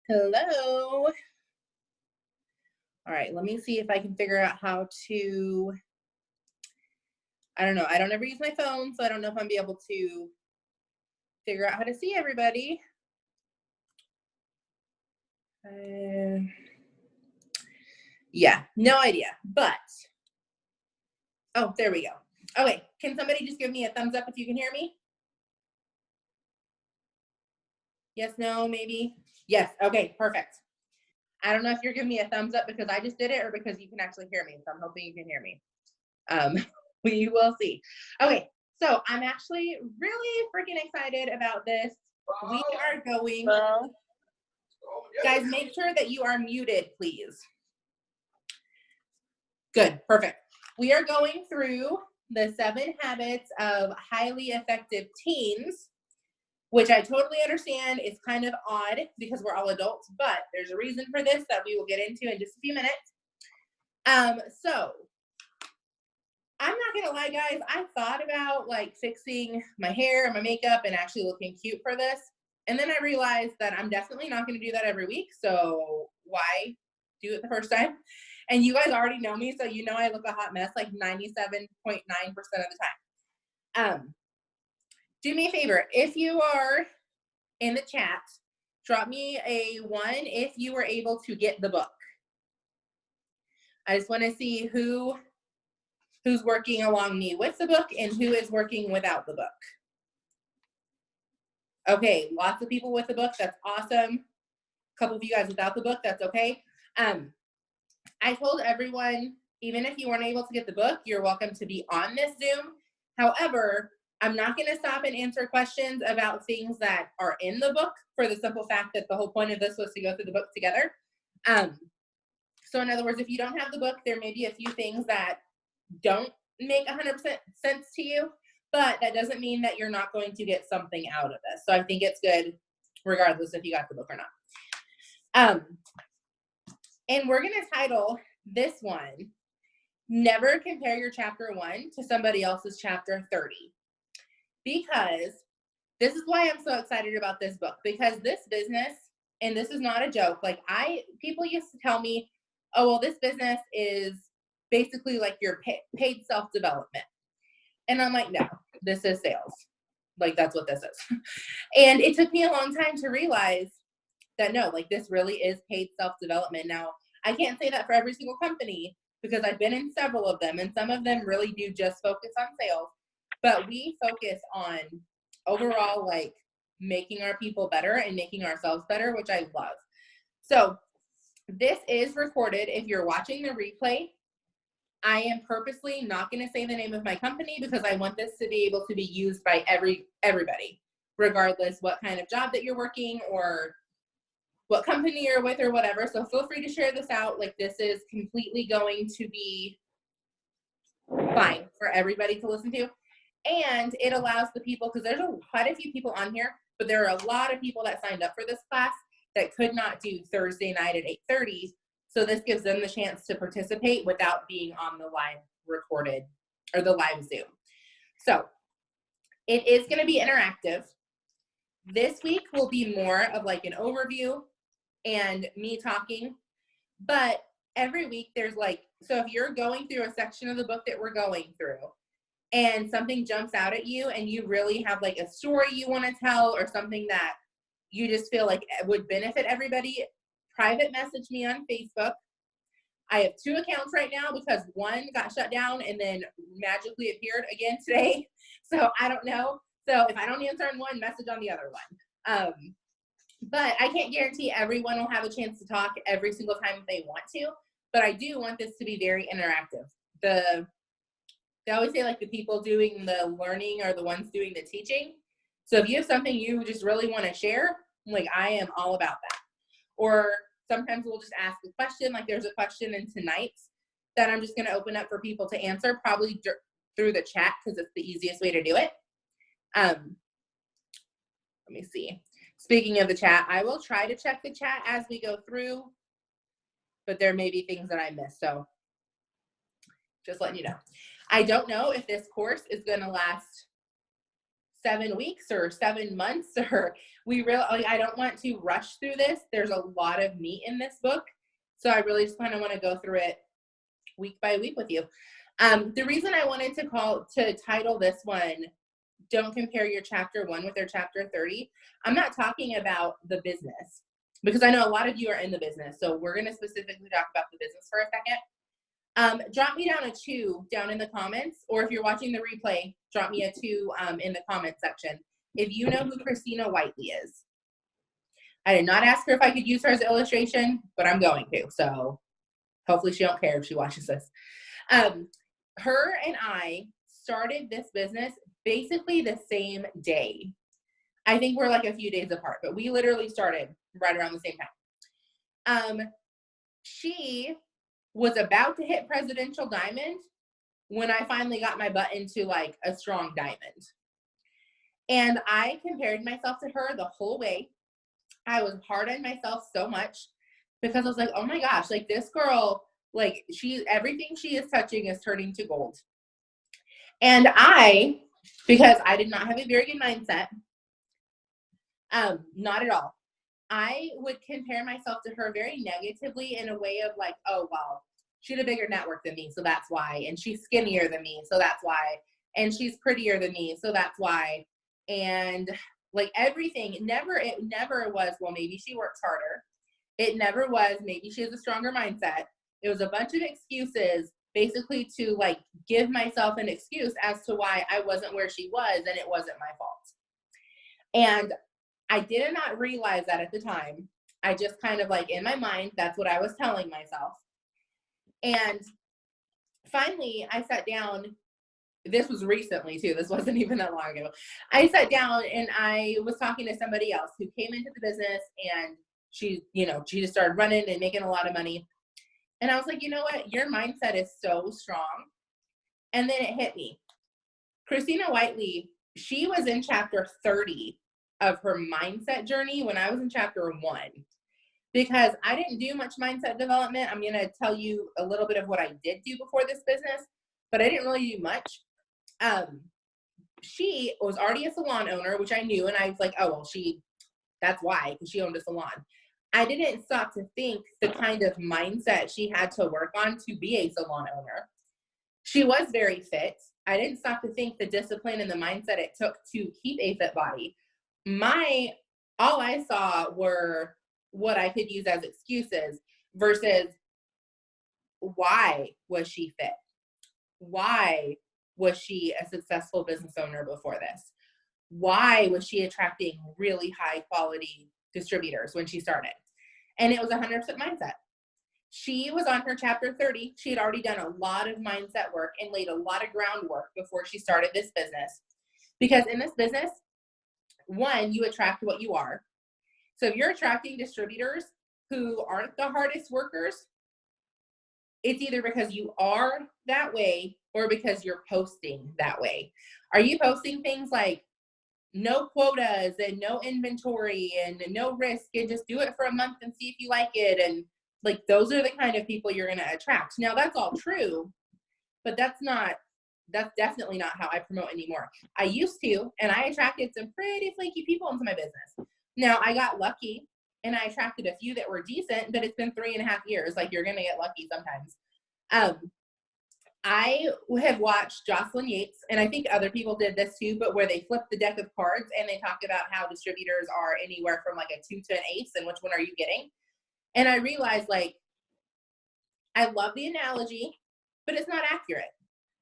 Hello. All right, let me see if I can figure out how to, I don't know. I don't ever use my phone, so I don't know if I'm be able to figure out how to see everybody. Uh, yeah, no idea. But, oh, there we go. Okay, can somebody just give me a thumbs up if you can hear me? Yes, no, maybe? Yes, okay, perfect. I don't know if you're giving me a thumbs up because I just did it or because you can actually hear me, so I'm hoping you can hear me. Um, we will see. Okay, so I'm actually really freaking excited about this. We are going, guys, make sure that you are muted, please. Good, perfect. We are going through the 7 habits of highly effective teens, which I totally understand is kind of odd because we're all adults, but there's a reason for this that we will get into in just a few minutes. So I'm not gonna lie, guys, I thought about like fixing my hair and my makeup and actually looking cute for this. And then I realized that I'm definitely not gonna do that every week. So why do it the first time? And you guys already know me, so you know I look a hot mess like 97.9% of the time. Do me a favor, if you are in the chat, drop me a 1 if you were able to get the book. I just want to see who's working along me with the book and who is working without the book. Okay, lots of people with the book. That's awesome. A couple of you guys without the book. That's okay. I told everyone, even if you weren't able to get the book, you're welcome to be on this Zoom. However, I'm not going to stop and answer questions about things that are in the book for the simple fact that the whole point of this was to go through the book together. So in other words, if you don't have the book, there may be a few things that don't make 100% sense to you, but that doesn't mean that you're not going to get something out of this. So I think it's good regardless if you got the book or not. And we're going to title this one, Never Compare Your Chapter 1 to Somebody Else's Chapter 30. Because this is why I'm so excited about this book, because this business, and this is not a joke, like people used to tell me, oh, well, this business is basically like your paid self-development. And I'm like, no, this is sales. Like, that's what this is. And it took me a long time to realize that no, like this really is paid self-development. Now, I can't say that for every single company because I've been in several of them, and some of them really do just focus on sales, but we focus on overall like making our people better and making ourselves better, which I love. So this is recorded. If you're watching the replay, I am purposely not going to say the name of my company because I want this to be able to be used by everybody, regardless what kind of job that you're working or what company you're with or whatever. So feel free to share this out. Like, this is completely going to be fine for everybody to listen to. And it allows the people, because there's quite a few people on here, but there are a lot of people that signed up for this class that could not do Thursday night at 8:30. So this gives them the chance to participate without being on the live recorded or the live Zoom. So it is going to be interactive. This week will be more of like an overview and me talking, but every week there's like, so if you're going through a section of the book that we're going through and something jumps out at you and you really have like a story you want to tell or something that you just feel like would benefit everybody, private message me on Facebook. I have 2 accounts right now because one got shut down and then magically appeared again today. So I don't know. So if I don't answer on one, message on the other one. But I can't guarantee everyone will have a chance to talk every single time if they want to. But I do want this to be very interactive. They always say like the people doing the learning are the ones doing the teaching. So if you have something you just really want to share, like I am all about that. Or sometimes we'll just ask a question, like there's a question in tonight's that I'm just going to open up for people to answer, probably through the chat because it's the easiest way to do it. Let me see. Speaking of the chat, I will try to check the chat as we go through, but there may be things that I missed. So just letting you know. I don't know if this course is going to last 7 weeks or 7 months, or I don't want to rush through this. There's a lot of meat in this book. So I really just kind of want to go through it week by week with you. The reason I wanted to title this one, Don't Compare Your Chapter 1 with Your Chapter 30, I'm not talking about the business, because I know a lot of you are in the business. So we're going to specifically talk about the business for a second. Drop me down a 2 down in the comments, or if you're watching the replay, drop me a 2 in the comment section if you know who Christina Whiteley is. I did not ask her if I could use her as an illustration, but I'm going to. So hopefully she don't care if she watches this. Her and I started this business basically the same day. I think we're like a few days apart, but we literally started right around the same time. She was about to hit Presidential Diamond when I finally got my butt into like a strong diamond. And I compared myself to her the whole way. I was hard on myself so much because I was like, oh my gosh, like this girl, like everything she is touching is turning to gold. And because I did not have a very good mindset, not at all. I would compare myself to her very negatively in a way of like, oh, well, she had a bigger network than me, so that's why. And she's skinnier than me, so that's why. And she's prettier than me, so that's why. And like everything, it never was, well, maybe she works harder. It never was, maybe she has a stronger mindset. It was a bunch of excuses basically to like give myself an excuse as to why I wasn't where she was and it wasn't my fault. And I did not realize that at the time. I just kind of like in my mind, that's what I was telling myself. And finally I sat down. This was recently too. This wasn't even that long ago. I sat down and I was talking to somebody else who came into the business, and she just started running and making a lot of money. And I was like, you know what? Your mindset is so strong. And then it hit me. Christina Whiteley, she was in chapter 30 of her mindset journey when I was in chapter 1. Because I didn't do much mindset development. I'm going to tell you a little bit of what I did do before this business, but I didn't really do much. She was already a salon owner, which I knew. And I was like, oh, well, that's why, because she owned a salon. I didn't stop to think the kind of mindset she had to work on to be a salon owner. She was very fit. I didn't stop to think the discipline and the mindset it took to keep a fit body. All I saw were what I could use as excuses versus why was she fit? Why was she a successful business owner before this? Why was she attracting really high quality distributors when she started? And it was 100% mindset. She was on her chapter 30. She had already done a lot of mindset work and laid a lot of groundwork before she started this business. Because in this business, one, you attract what you are. So if you're attracting distributors who aren't the hardest workers, it's either because you are that way or because you're posting that way. Are you posting things like no quotas and no inventory and no risk and just do it for a month and see if you like it? And like, those are the kind of people you're going to attract. Now that's all true, but that's definitely not how I promote anymore. I used to, and I attracted some pretty flaky people into my business. Now I got lucky and I attracted a few that were decent, but it's been 3.5 years. Like, you're going to get lucky sometimes. I have watched Jocelyn Yates, and I think other people did this too, but where they flip the deck of cards and they talk about how distributors are anywhere from like a 2 to an ace and which one are you getting? And I realized, like, I love the analogy, but it's not accurate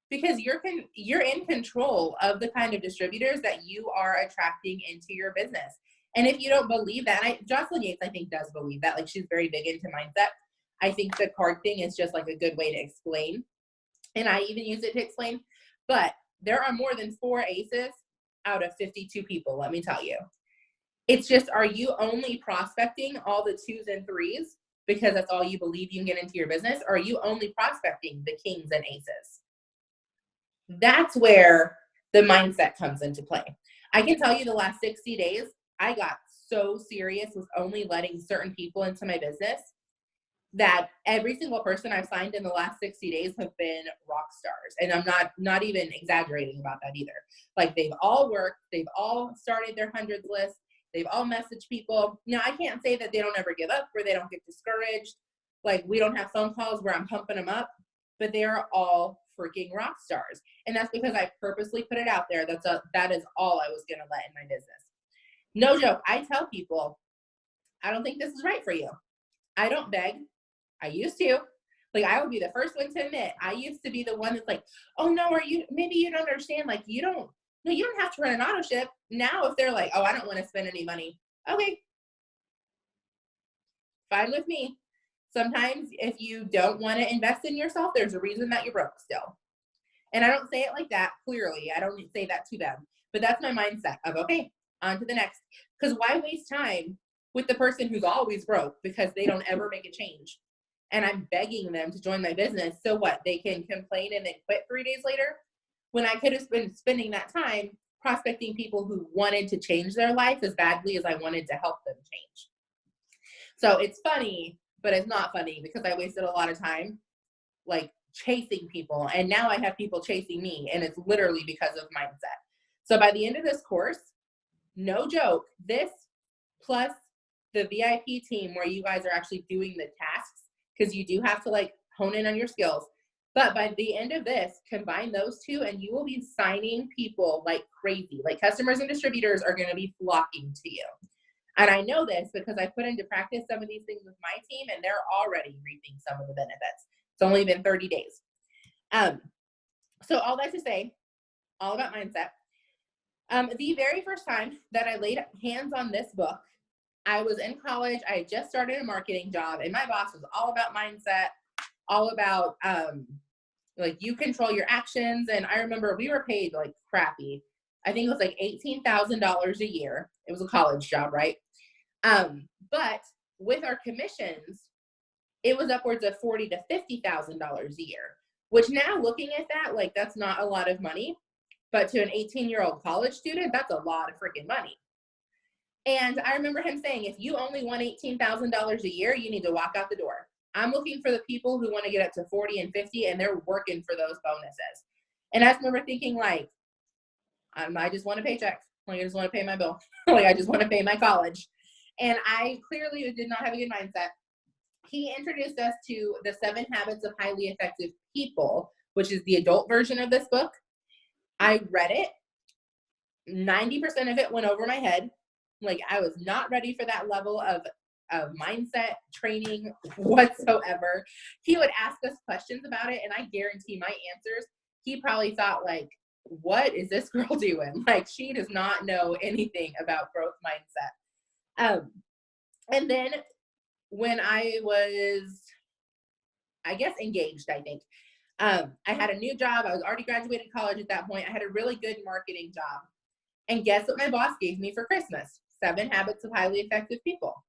because you're in control of the kind of distributors that you are attracting into your business. And if you don't believe that, Jocelyn Yates, I think, does believe that. Like, she's very big into mindset. I think the card thing is just like a good way to explain. And I even use it to explain. But there are more than 4 aces out of 52 people, let me tell you. It's just, are you only prospecting all the 2s and 3s because that's all you believe you can get into your business? Or are you only prospecting the kings and aces? That's where the mindset comes into play. I can tell you the last 60 days, I got so serious with only letting certain people into my business that every single person I've signed in the last 60 days have been rock stars. And I'm not even exaggerating about that either. Like, they've all worked, they've all started their hundreds list, they've all messaged people. Now, I can't say that they don't ever give up or they don't get discouraged. Like, we don't have phone calls where I'm pumping them up, but they are all freaking rock stars. And that's because I purposely put it out there. That is all I was going to let in my business. No joke. I tell people, I don't think this is right for you. I don't beg. I used to. Like, I would be the first one to admit, I used to be the one that's like, oh no, maybe you don't understand. Like, you don't have to run an auto ship. Now, if they're like, oh, I don't want to spend any money. Okay. Fine with me. Sometimes if you don't want to invest in yourself, there's a reason that you're broke still. And I don't say it like that, clearly. I don't say that to them. But that's my mindset of, okay, on to the next. Because why waste time with the person who's always broke because they don't ever make a change? And I'm begging them to join my business. So what? They can complain and then quit 3 days later? When I could have been spending that time prospecting people who wanted to change their life as badly as I wanted to help them change. So it's funny, but it's not funny because I wasted a lot of time like chasing people. And now I have people chasing me, and it's literally because of mindset. So by the end of this course, no joke, this plus the VIP team where you guys are actually doing the tasks, because you do have to like hone in on your skills. But by the end of this, combine those two and you will be signing people like crazy. Like, customers and distributors are going to be flocking to you. And I know this because I put into practice some of these things with my team, and they're already reaping some of the benefits. It's only been 30 days. So all that to say, all about mindset. The very first time that I laid hands on this book, I was in college. I had just started a marketing job, and my boss was all about mindset, all about like, you control your actions. And I remember we were paid like crappy. I think it was like $18,000 a year. It was a college job, right? But with our commissions, it was upwards of $40,000 to $50,000 a year, which now looking at that, like, that's not a lot of money, but to an 18-year-old college student, that's a lot of freaking money. And I remember him saying, if you only want $18,000 a year, you need to walk out the door. I'm looking for the people who want to get up to 40 and 50, and they're working for those bonuses. And I remember thinking, like, I just want a paycheck. Like, I just want to pay my bill. Like, I just want to pay my college. And I clearly did not have a good mindset. He introduced us to the 7 Habits of Highly Effective People, which is the adult version of this book. I read it. 90% of it went over my head. Like, I was not ready for that level of mindset training whatsoever. He would ask us questions about it, and I guarantee my answers, he probably thought, like, what is this girl doing? Like, she does not know anything about growth mindset. And then when I was, I guess, engaged, I think, I had a new job. I was already graduated college at that point. I had a really good marketing job. And guess what my boss gave me for Christmas? 7 Habits of Highly Effective People.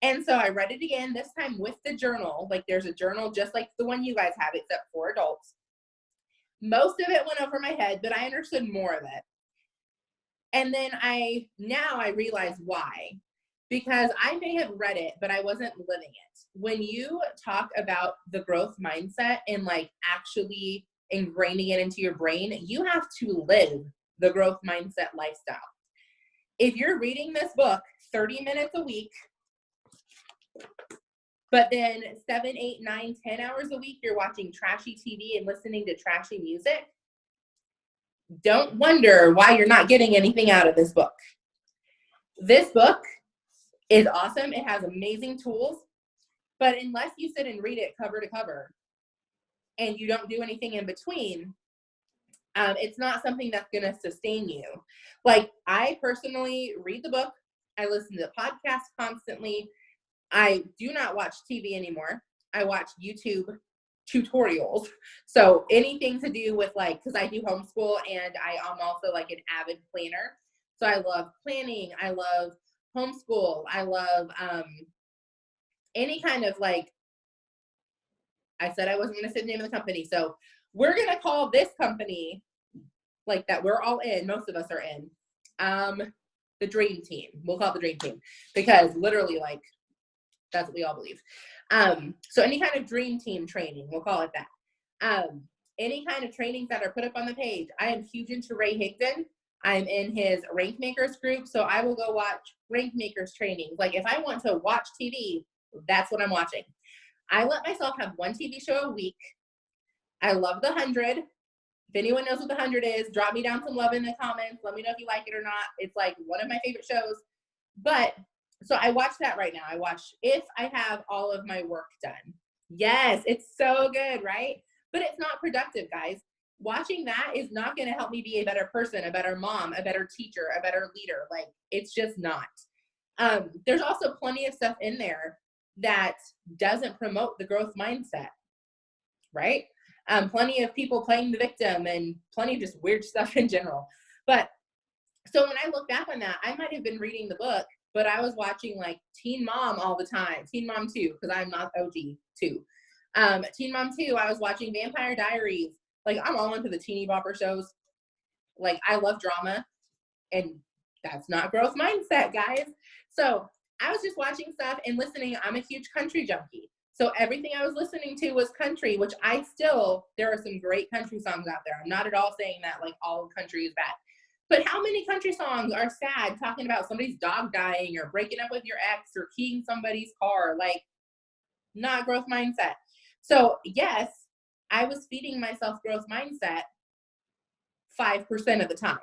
And so I read it again, this time with the journal. Like, there's a journal just like the one you guys have, except for adults. Most of it went over my head, but I understood more of it. And then now I realize why. Because I may have read it, but I wasn't living it. When you talk about the growth mindset and like actually ingraining it into your brain, you have to live the growth mindset lifestyle. If you're reading this book 30 minutes a week, but then 7, 8, 9, 10 hours a week, you're watching trashy TV and listening to trashy music, don't wonder why you're not getting anything out of this book. This book is awesome. It has amazing tools, but unless you sit and read it cover to cover and you don't do anything in between, it's not something that's going to sustain you. Like, I personally read the book. I listen to podcasts constantly. I do not watch TV anymore. I watch YouTube tutorials. So anything to do with, like, because I do homeschool and I am also like an avid planner. So I love planning. I love homeschool. I love any kind of, like, I said I wasn't going to say the name of the company. So we're going to call this company, like, that we're all in, most of us are in, the Dream Team. We'll call it the Dream Team because literally, like, that's what we all believe. So any kind of dream team training, we'll call it that. Any kind of trainings that are put up on the page. I am huge into Ray Higdon. I'm in his Rank Makers group, so I will go watch Rank Makers trainings. Like if I want to watch TV, that's what I'm watching. I let myself have one TV show a week. I love The 100. If anyone knows what The 100 is, drop me down some love in the comments. Let me know if you like it or not. It's like one of my favorite shows. But so I watch that right now. I watch If I Have All of My Work Done. Yes, it's so good, right? But it's not productive, guys. Watching that is not going to help me be a better person, a better mom, a better teacher, a better leader. Like, it's just not. There's also plenty of stuff in there that doesn't promote the growth mindset, right? Plenty of people playing the victim and plenty of just weird stuff in general. But so when I look back on that, I might have been reading the book, but I was watching like Teen Mom all the time. Teen Mom 2, because I'm not OG 2. Teen Mom 2, I was watching Vampire Diaries. Like, I'm all into the teeny bopper shows. Like, I love drama, and that's not growth mindset, guys. So I was just watching stuff and listening. I'm a huge country junkie. So everything I was listening to was country, which there are some great country songs out there. I'm not at all saying that like all country is bad. But how many country songs are sad, talking about somebody's dog dying or breaking up with your ex or keying somebody's car? Like, not growth mindset. So yes, I was feeding myself growth mindset 5% of the time.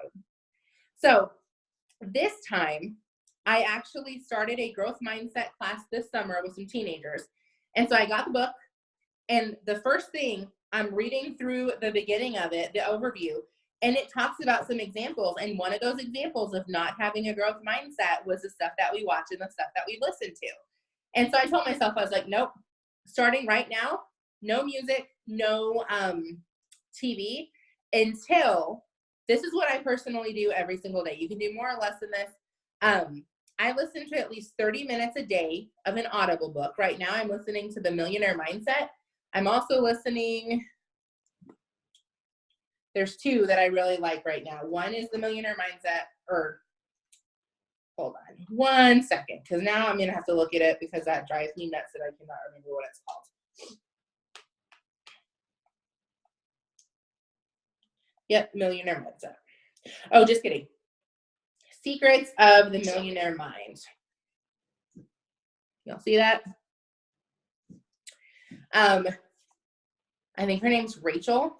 So this time, I actually started a growth mindset class this summer with some teenagers. And so I got the book, and the first thing, I'm reading through the beginning of it, the overview, and it talks about some examples. And one of those examples of not having a growth mindset was the stuff that we watch and the stuff that we listen to. And so I told myself, I was like, nope, starting right now, no music, no TV until, this is what I personally do every single day. You can do more or less than this. I listen to at least 30 minutes a day of an Audible book. Right now I'm listening to The Millionaire Mindset. I'm also listening, there's two that I really like right now. One is The Millionaire Mindset, or hold on one second, because now I'm going to have to look at it because that drives me nuts that I cannot remember what it's called. Yep, Millionaire Mindset. Oh, just kidding. Secrets of the Millionaire Mind. You'll see that? I think her name's Rachel.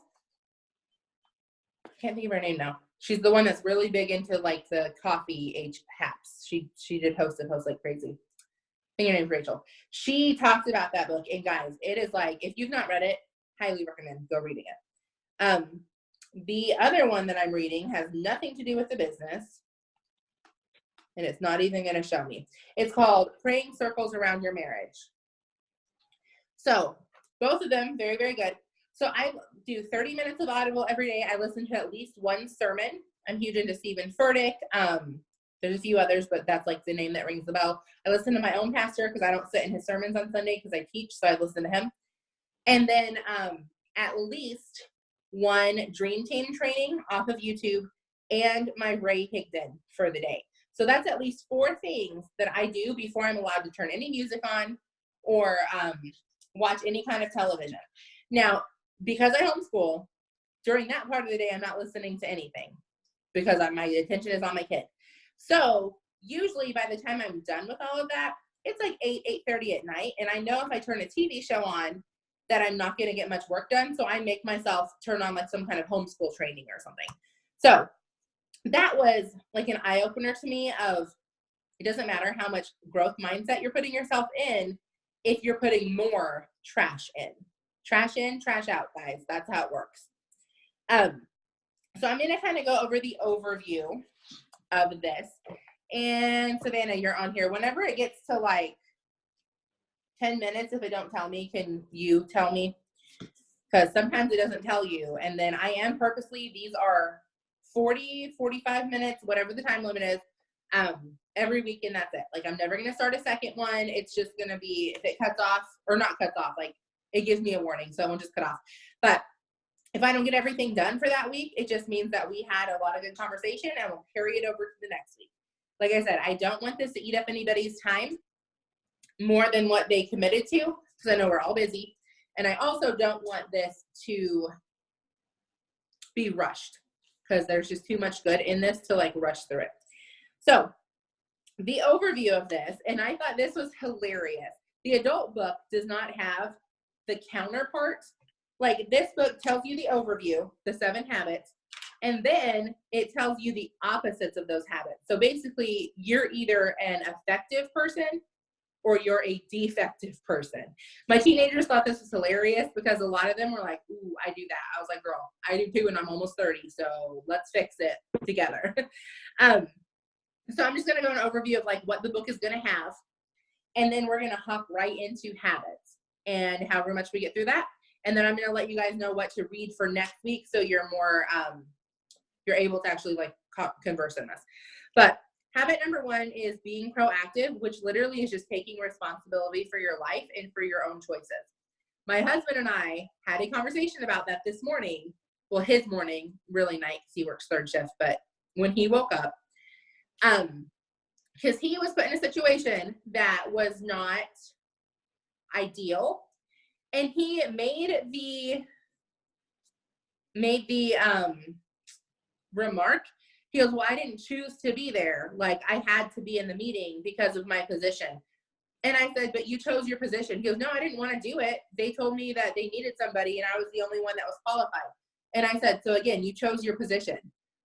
I can't think of her name now. She's the one that's really big into like the coffee age haps. She did post like crazy. I think her name's Rachel. She talks about that book, and guys, it is like, if you've not read it, highly recommend go reading it. The other one that I'm reading has nothing to do with the business, and it's not even going to show me. It's called Praying Circles Around Your Marriage. So both of them, very, very good. So I do 30 minutes of Audible every day. I listen to at least one sermon. I'm huge into Stephen Furtick. There's a few others, but that's like the name that rings the bell. I listen to my own pastor because I don't sit in his sermons on Sunday because I teach, so I listen to him. And then at least one Dream Team training off of YouTube and my Ray Higdon for the day. So that's at least 4 things that I do before I'm allowed to turn any music on or watch any kind of television. Now, because I homeschool, during that part of the day, I'm not listening to anything because my attention is on my kid. So usually by the time I'm done with all of that, it's like 8:30 at night. And I know if I turn a TV show on that I'm not going to get much work done. So I make myself turn on like some kind of homeschool training or something. So that was like an eye opener to me of, it doesn't matter how much growth mindset you're putting yourself in if you're putting more trash in. Trash in, trash out, guys. That's how it works. So I'm going to kind of go over the overview of this. And Savannah, you're on here. Whenever it gets to like 10 minutes, if it don't tell me, can you tell me? Because sometimes it doesn't tell you. And then I am purposely, these are 40, 45 minutes, whatever the time limit is, every week, and that's it. Like, I'm never going to start a second one. It's just going to be, if it cuts off, or not cuts off, like, it gives me a warning, so I won't just cut off. But if I don't get everything done for that week, it just means that we had a lot of good conversation, and we'll carry it over to the next week. Like I said, I don't want this to eat up anybody's time. more than what they committed to, because I know we're all busy. And I also don't want this to be rushed, because there's just too much good in this to like rush through it. So the overview of this, and I thought this was hilarious. The adult book does not have the counterpart. Like, this book tells you the overview, the 7 habits, and then it tells you the opposites of those habits. So basically, you're either an effective person or you're a defective person. My teenagers thought this was hilarious because a lot of them were like, ooh, I do that. I was like, girl, I do too, and I'm almost 30, so let's fix it together. So I'm just going to go an overview of like what the book is going to have, and then we're going to hop right into habits and however much we get through that. And then I'm going to let you guys know what to read for next week, so you're more, you're able to actually like converse in this. But habit number 1 is being proactive, which literally is just taking responsibility for your life and for your own choices. My husband and I had a conversation about that this morning. Well, his morning, really night, because he works 3rd shift, but when he woke up, because he was put in a situation that was not ideal, and he made the remark. He goes, well, I didn't choose to be there. Like, I had to be in the meeting because of my position. And I said, but you chose your position. He goes, no, I didn't want to do it. They told me that they needed somebody, and I was the only one that was qualified. And I said, so again, you chose your position.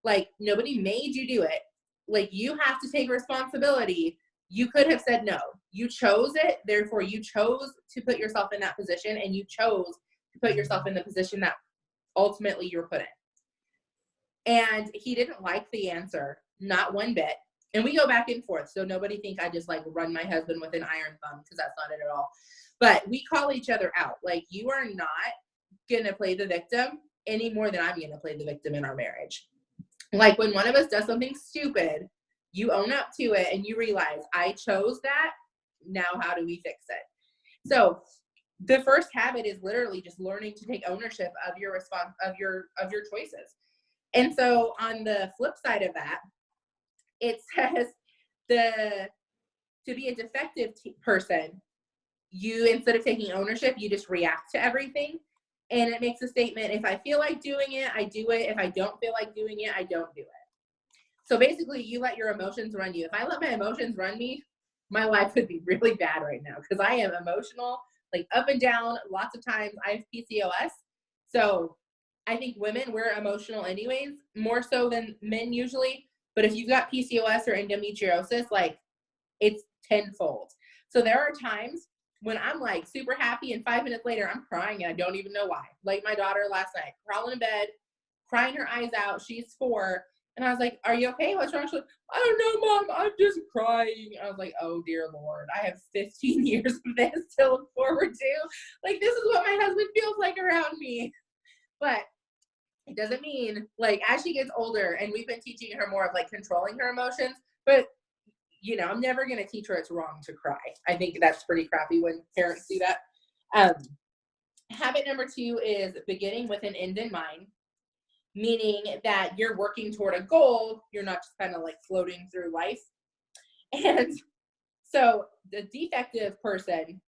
Like, nobody made you do it. Like, you have to take responsibility. You could have said no. You chose it. Therefore, you chose to put yourself in that position, and you chose to put yourself in the position that ultimately you were put in. And he didn't like the answer, not one bit. And we go back and forth, so nobody think I just like run my husband with an iron thumb, because that's not it at all. But we call each other out. Like, you are not going to play the victim any more than I'm going to play the victim in our marriage. Like, when one of us does something stupid, you own up to it and you realize, I chose that. Now, how do we fix it? So the first habit is literally just learning to take ownership of your choices. And so on the flip side of that, it says to be a defective person, you, instead of taking ownership, you just react to everything. And it makes a statement, if I feel like doing it, I do it. If I don't feel like doing it, I don't do it. So basically, you let your emotions run you. If I let my emotions run me, my life would be really bad right now, because I am emotional, like up and down. Lots of times I have PCOS. So I think women, we're emotional anyways, more so than men usually. But if you've got PCOS or endometriosis, like, it's tenfold. So there are times when I'm like super happy, and 5 minutes later I'm crying and I don't even know why. Like my daughter last night, crawling in bed, crying her eyes out. She's 4. And I was like, are you okay? What's wrong? She's like, I don't know, Mom. I'm just crying. I was like, oh, dear Lord. I have 15 years of this to look forward to. Like, this is what my husband feels like around me. But it doesn't mean, like, as she gets older, and we've been teaching her more of like controlling her emotions, but you know, I'm never going to teach her it's wrong to cry. I think that's pretty crappy when parents do that. Habit number 2 is beginning with an end in mind, meaning that you're working toward a goal. You're not just kind of like floating through life. And so the defective person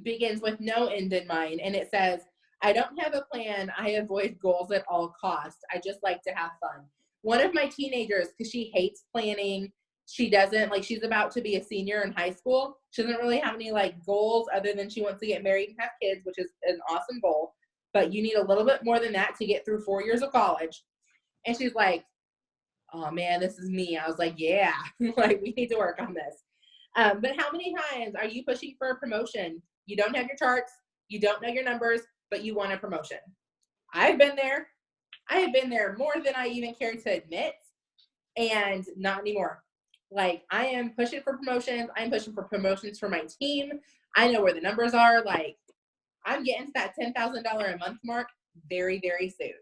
begins with no end in mind, and it says, I don't have a plan. I avoid goals at all costs. I just like to have fun. One of my teenagers, because she hates planning, she doesn't, like, she's about to be a senior in high school. She doesn't really have any like goals other than she wants to get married and have kids, which is an awesome goal. But you need a little bit more than that to get through 4 years of college. And she's like, oh man, this is me. I was like, yeah, like, we need to work on this. But how many times are you pushing for a promotion? You don't have your charts, you don't know your numbers, but you want a promotion. I've been there. I have been there more than I even care to admit, and not anymore. Like, I am pushing for promotions. I'm pushing for promotions for my team. I know where the numbers are. Like, I'm getting to that $10,000 a month mark very, very soon.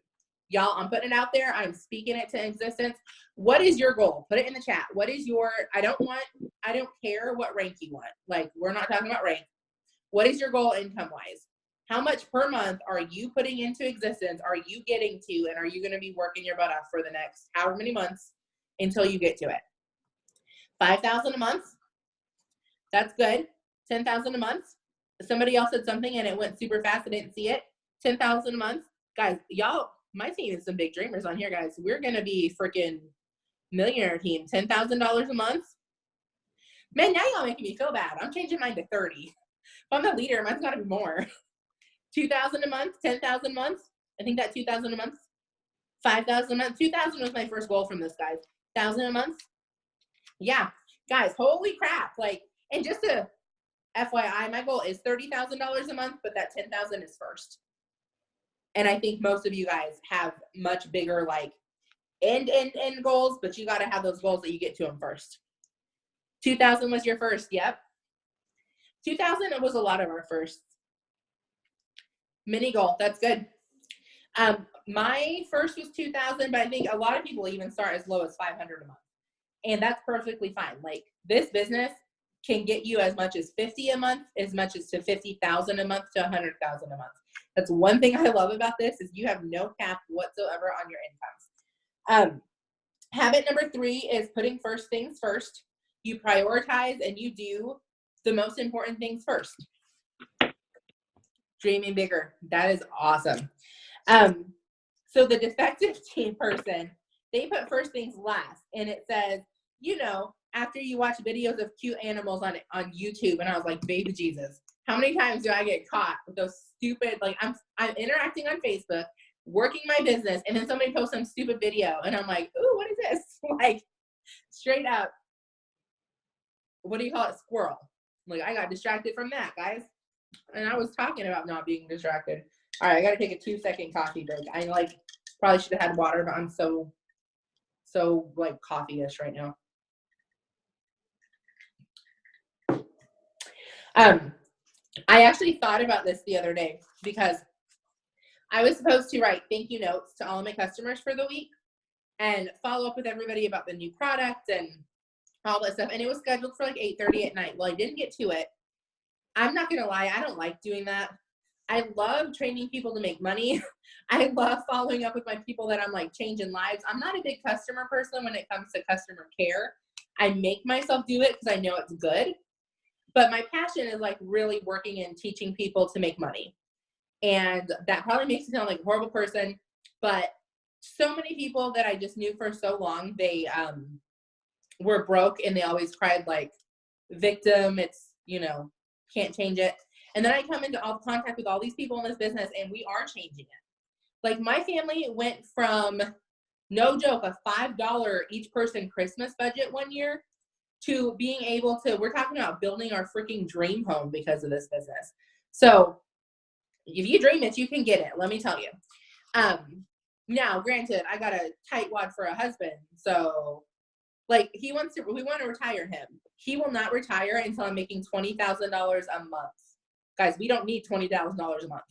Y'all, I'm putting it out there. I'm speaking it to existence. What is your goal? Put it in the chat. What is your, I don't care what rank you want. Like, we're not talking about rank. What is your goal income-wise? How much per month are you putting into existence? Are you getting to, and are you going to be working your butt off for the next however many months until you get to it? $5,000 a month? That's good. 10,000 a month. Somebody else said something and it went super fast. I didn't see it. 10,000 a month. Guys, y'all, my team is some big dreamers on here, guys. We're going to be freaking millionaire team. $10,000 a month. Man, now y'all making me feel bad. I'm changing mine to 30. If I'm the leader, mine's got to be more. 2,000 a month, 10,000 a month. I think that 2,000 a month. 5,000 a month. 2,000 was my first goal from this, guys. 1,000 a month. Yeah, guys, holy crap. Like, and just a FYI, my goal is $30,000 a month, but that 10,000 is first. And I think most of you guys have much bigger, like, end goals, but you got to have those goals that you get to them first. 2,000 was your first. Yep. 2,000 was a lot of our firsts. Mini goal. That's good. My first was 2,000, but I think a lot of people even start as low as 500 a month. And that's perfectly fine. Like, this business can get you as much as 50 a month, as much as to 50,000 a month to 100,000 a month. That's one thing I love about this is you have no cap whatsoever on your incomes. Habit number 3 is putting first things first. You prioritize and you do the most important things first. Dreaming bigger. That is awesome. So the defective teen person, they put first things last, and it says, you know, after you watch videos of cute animals on YouTube, and I was like, baby Jesus, how many times do I get caught with those stupid, like, I'm interacting on Facebook, working my business, and then somebody posts some stupid video, and I'm like, ooh, what is this? Like, straight up, what do you call it? Squirrel. Like, I got distracted from that, guys. And I was talking about not being distracted. All right, I got to take a 2-second coffee break. I, like, probably should have had water, but I'm so like, coffee-ish right now. I actually thought about this the other day because I was supposed to write thank you notes to all of my customers for the week and follow up with everybody about the new product and all that stuff. And it was scheduled for like 8:30 at night. Well, I didn't get to it. I'm not going to lie. I don't like doing that. I love training people to make money. I love following up with my people that I'm like changing lives. I'm not a big customer person when it comes to customer care. I make myself do it because I know it's good. But my passion is like really working and teaching people to make money. And that probably makes me sound like a horrible person. But so many people that I just knew for so long, they were broke and they always cried like victim. It's, you know, can't change it. And then I come into contact with all these people in this business and we are changing it. Like, my family went from, no joke, a $5 each person Christmas budget one year to being able to, we're talking about building our freaking dream home because of this business. So if you dream it, you can get it. Let me tell you. Now, granted, I got a tightwad for a husband. So like, we want to retire him. He will not retire until I'm making $20,000 a month. Guys, we don't need $20,000 a month.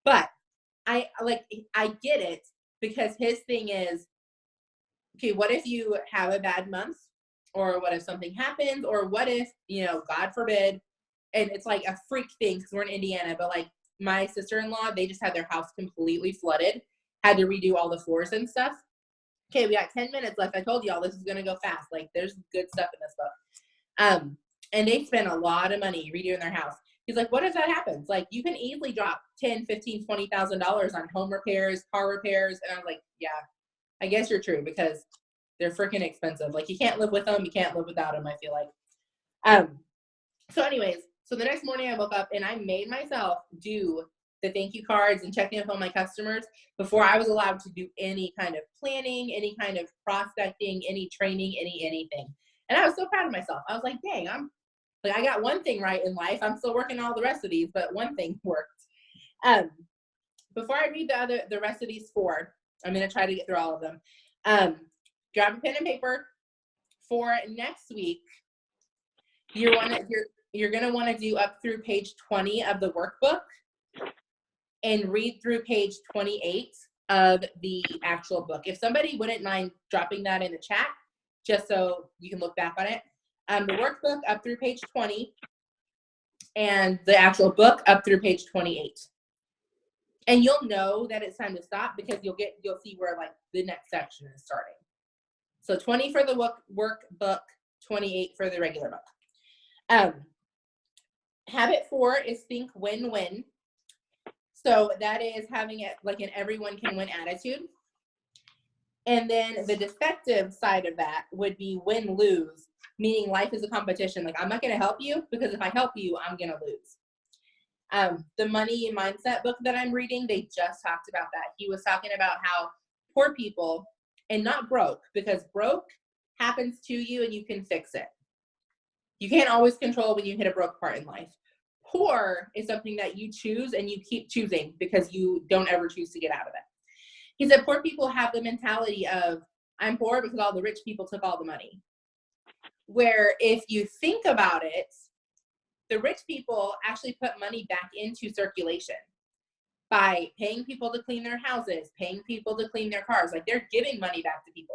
But I get it, because his thing is, okay, what if you have a bad month? Or what if something happens? Or what if, you know, God forbid, and it's like a freak thing because we're in Indiana, but like my sister-in-law, they just had their house completely flooded, had to redo all the floors and stuff. Okay, we got 10 minutes left. I told y'all this is going to go fast. Like, there's good stuff in this book. And they spent a lot of money redoing their house. He's like, what if that happens? Like, you can easily drop $10,000, $15,000, $20,000 on home repairs, car repairs. And I was like, yeah, I guess you're true, because they're freaking expensive. Like, you can't live with them. You can't live without them, I feel like. So anyways, so the next morning I woke up and I made myself do the thank you cards and checking in on my customers before I was allowed to do any kind of planning, any kind of prospecting, any training, anything. And I was so proud of myself. I was like, dang, I got one thing right in life. I'm still working on all the rest of these, but one thing worked. Before I read the rest of these 4, I'm going to try to get through all of them. Grab a pen and paper. For next week, you're going to want to do up through page 20 of the workbook and read through page 28 of the actual book. If somebody wouldn't mind dropping that in the chat, just so you can look back on it. The workbook up through page 20 and the actual book up through page 28. And you'll know that it's time to stop because you'll see where like the next section is starting. So 20 for the workbook, 28 for the regular book. Habit 4 is think win-win. So that is having it like an everyone can win attitude. And then the defective side of that would be win-lose, meaning life is a competition. Like, I'm not going to help you because if I help you, I'm going to lose. The Money Mindset book that I'm reading, they just talked about that. He was talking about how poor people, and not broke, because broke happens to you and you can fix it. You can't always control when you hit a broke part in life. Poor is something that you choose and you keep choosing because you don't ever choose to get out of it. He said poor people have the mentality of, I'm poor because all the rich people took all the money. Where if you think about it, the rich people actually put money back into circulation by paying people to clean their houses, paying people to clean their cars. Like, they're giving money back to people.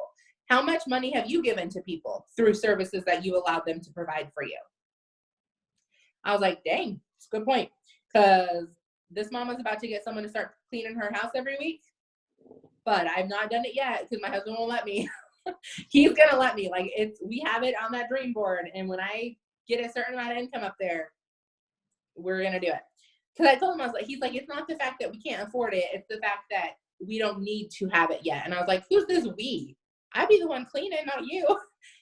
How much money have you given to people through services that you allowed them to provide for you? I was like, dang, it's a good point. Because this mama's about to get someone to start cleaning her house every week. But I've not done it yet because my husband won't let me. He's going to let me. Like, we have it on that dream board. And when I get a certain amount of income up there, we're going to do it. Because I told him, I was like, he's like, it's not the fact that we can't afford it. It's the fact that we don't need to have it yet. And I was like, who's this we? I'd be the one cleaning, not you.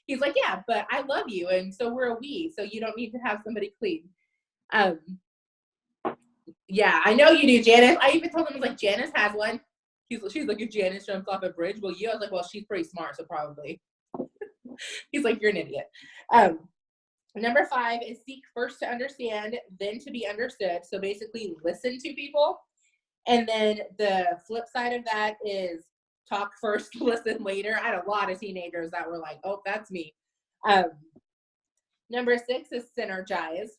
He's like, yeah, but I love you. And so we're a we. So you don't need to have somebody clean. Yeah, I know you do, Janice. I even told him, I was like, Janice has one. She's like, if Janice jumps off a bridge, will you? I was like, well, she's pretty smart, so probably. He's like, you're an idiot. Number 5 is seek first to understand, then to be understood. So basically listen to people. And then the flip side of that is talk first, listen later. I had a lot of teenagers that were like, oh, that's me. Number 6 is synergize.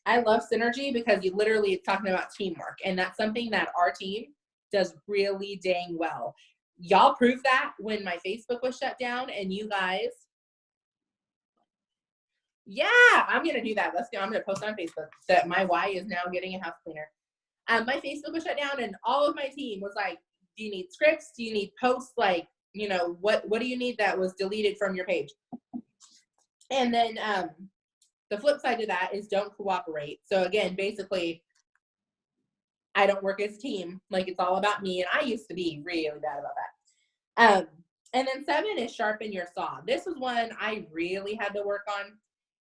I love synergy because you literally it's talking about teamwork. And that's something that our team does really dang well. Y'all proved that when my Facebook was shut down and you guys. Yeah, I'm going to do that. Let's go. I'm going to post on Facebook that my Y is now getting a house cleaner. My Facebook was shut down and all of my team was like, do you need scripts? Do you need posts? Like, you know, what do you need that was deleted from your page? And then the flip side to that is don't cooperate. So again, basically, I don't work as a team. Like, it's all about me. And I used to be really bad about that. And then 7 is sharpen your saw. This was one I really had to work on.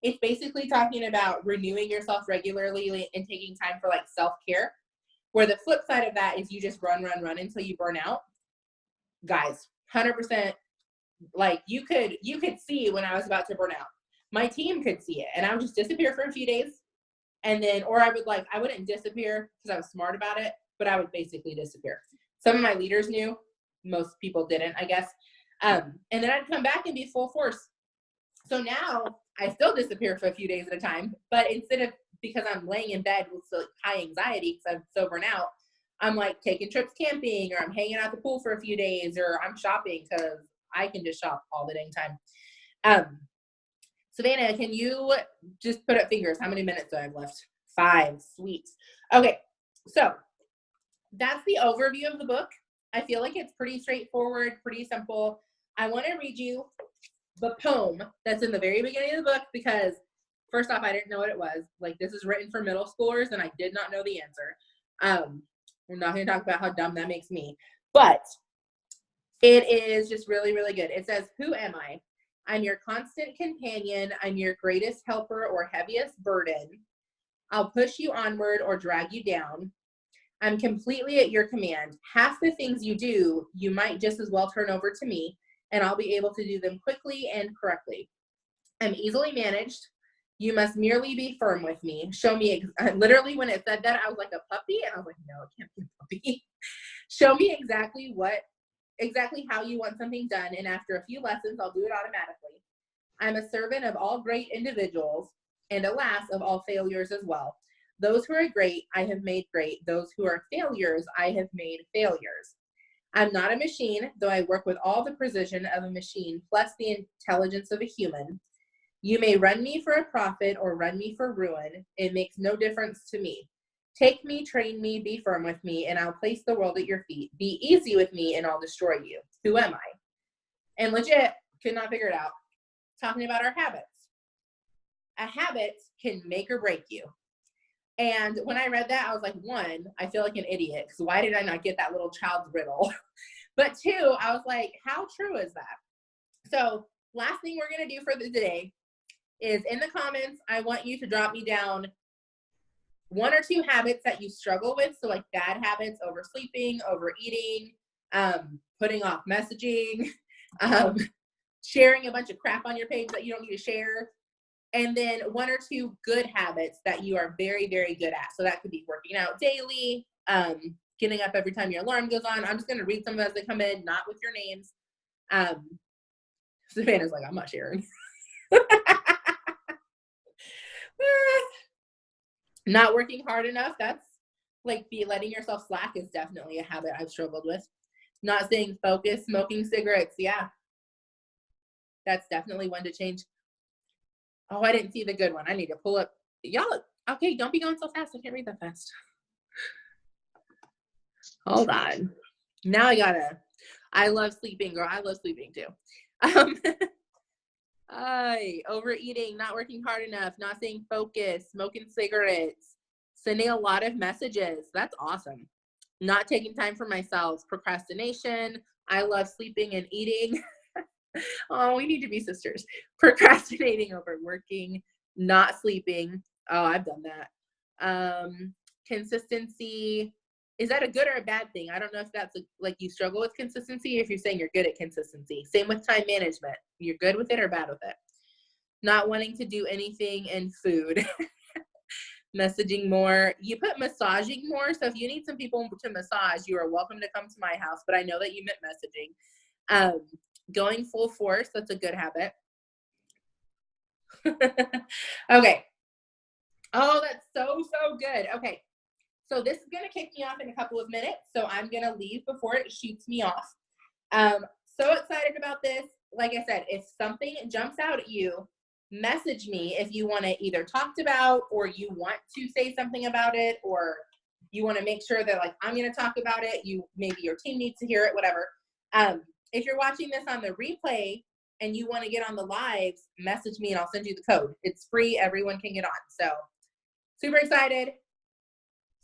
It's basically talking about renewing yourself regularly and taking time for like self-care. Where the flip side of that is you just run until you burn out. Guys, 100%. Like, you could see when I was about to burn out. My team could see it, and I would just disappear for a few days. And then, or I wouldn't disappear because I was smart about it, but I would basically disappear. Some of my leaders knew, most people didn't, I guess. And then I'd come back and be full force. So now I still disappear for a few days at a time, but instead of, because I'm laying in bed with high anxiety because I'm so burnt out, I'm like taking trips camping, or I'm hanging out at the pool for a few days, or I'm shopping because I can just shop all the dang time. Savannah, can you just put up fingers? How many minutes do I have left? 5. Sweet. Okay, so that's the overview of the book. I feel like it's pretty straightforward, pretty simple. I want to read you the poem that's in the very beginning of the book because, first off, I didn't know what it was. Like, this is written for middle schoolers, and I did not know the answer. We're not going to talk about how dumb that makes me, but it is just really, really good. It says, who am I? I'm your constant companion. I'm your greatest helper or heaviest burden. I'll push you onward or drag you down. I'm completely at your command. Half the things you do, you might just as well turn over to me, and I'll be able to do them quickly and correctly. I'm easily managed. You must merely be firm with me. Show me, literally when it said that, I was like a puppy, and I was like, no, it can't be a puppy. Show me exactly how you want something done, and after a few lessons, I'll do it automatically. I'm a servant of all great individuals, and alas, of all failures as well. Those who are great, I have made great. Those who are failures, I have made failures. I'm not a machine, though I work with all the precision of a machine, plus the intelligence of a human. You may run me for a profit or run me for ruin. It makes no difference to me. Take me, train me, be firm with me, and I'll place the world at your feet. Be easy with me, and I'll destroy you. Who am I? And legit, could not figure it out. Talking about our habits. A habit can make or break you. And when I read that, I was like, one, I feel like an idiot because why did I not get that little child's riddle? But two, I was like, how true is that? So last thing we're going to do for the day is in the comments, I want you to drop me down 1 or 2 habits that you struggle with. So like bad habits, oversleeping, overeating, putting off messaging, sharing a bunch of crap on your page that you don't need to share. And then 1 or 2 good habits that you are very, very good at. So that could be working out daily, getting up every time your alarm goes on. I'm just going to read some of those that come in, not with your names. Savannah's like, I'm not sharing. Not working hard enough. That's like letting yourself slack is definitely a habit I've struggled with. Not staying focused, smoking cigarettes. Yeah. That's definitely one to change. Oh, I didn't see the good one. I need to pull up. Y'all, okay, don't be going so fast. I can't read that fast. Hold on. Now I love sleeping, girl. I love sleeping too. Overeating, not working hard enough, not staying focused, smoking cigarettes, sending a lot of messages. That's awesome. Not taking time for myself, procrastination. I love sleeping and eating. Oh, we need to be sisters. Procrastinating over working, not sleeping. Oh, I've done that. Consistency. Is that a good or a bad thing? I don't know if that's like you struggle with consistency, if you're saying you're good at consistency. Same with time management. You're good with it or bad with it? Not wanting to do anything in food. Messaging more. You put massaging more. So if you need some people to massage, you are welcome to come to my house. But I know that you meant messaging. Going full force. That's a good habit. Okay. Oh, that's so good. Okay. So this is going to kick me off in a couple of minutes. So I'm going to leave before it shoots me off. So excited about this. Like I said, if something jumps out at you, message me if you want to either talked about or you want to say something about it, or you want to make sure that like I'm going to talk about it. Maybe your team needs to hear it, whatever. If you're watching this on the replay and you want to get on the lives, message me and I'll send you the code. It's free. Everyone can get on. So super excited.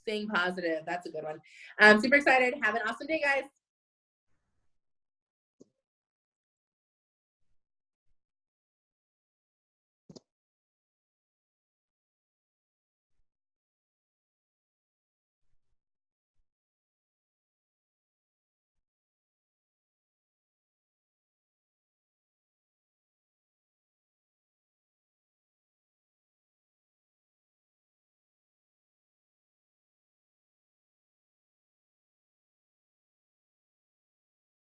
Staying positive. That's a good one. I'm super excited. Have an awesome day, guys.